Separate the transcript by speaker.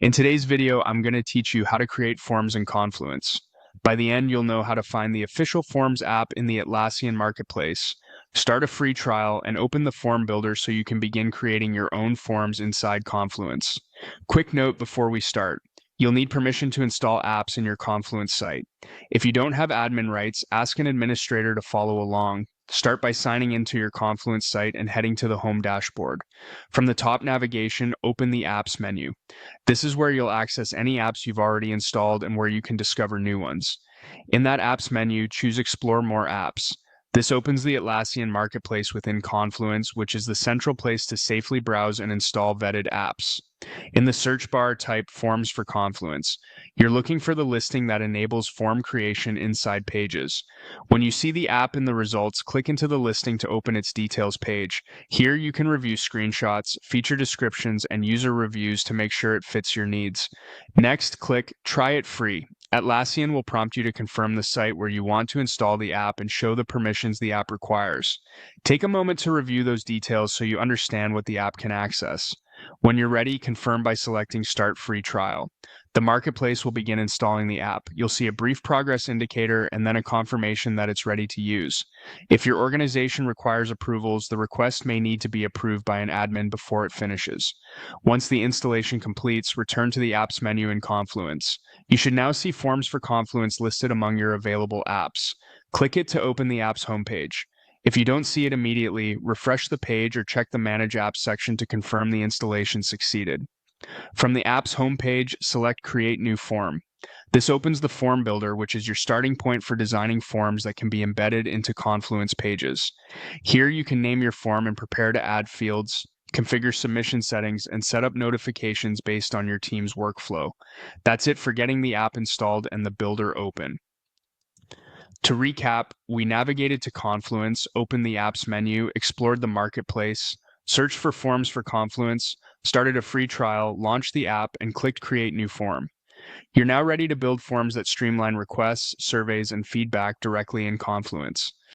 Speaker 1: In today's video, I'm going to teach you how to create forms in Confluence. By the end, you'll know how to find the official Forms app in the Atlassian Marketplace, start a free trial, and open the form builder so you can begin creating your own forms inside Confluence. Quick note before we start. You'll need permission to install apps in your Confluence site. If you don't have admin rights, ask an administrator to follow along. Start by signing into your Confluence site and heading to the home dashboard. From the top navigation, open the Apps menu. This is where you'll access any apps you've already installed and where you can discover new ones. In that Apps menu, choose Explore More Apps. This opens the Atlassian Marketplace within Confluence, which is the central place to safely browse and install vetted apps. In the search bar, type Forms for Confluence. You're looking for the listing that enables form creation inside Pages. When you see the app in the results, click into the listing to open its details page. Here you can review screenshots, feature descriptions, and user reviews to make sure it fits your needs. Next, click Try It Free. Atlassian will prompt you to confirm the site where you want to install the app and show the permissions the app requires. Take a moment to review those details so you understand what the app can access. When you're ready, confirm by selecting Start Free Trial. The Marketplace will begin installing the app. You'll see a brief progress indicator and then a confirmation that it's ready to use. If your organization requires approvals, the request may need to be approved by an admin before it finishes. Once the installation completes, return to the Apps menu in Confluence. You should now see Forms for Confluence listed among your available apps. Click it to open the app's homepage. If you don't see it immediately, refresh the page or check the Manage Apps section to confirm the installation succeeded. From the app's homepage, select Create New Form. This opens the form builder, which is your starting point for designing forms that can be embedded into Confluence pages. Here you can name your form and prepare to add fields, configure submission settings, and set up notifications based on your team's workflow. That's it for getting the app installed and the builder open. To recap, we navigated to Confluence, opened the apps menu, explored the marketplace, searched for forms for Confluence, started a free trial, launched the app, and clicked Create New Form. You're now ready to build forms that streamline requests, surveys, and feedback directly in Confluence.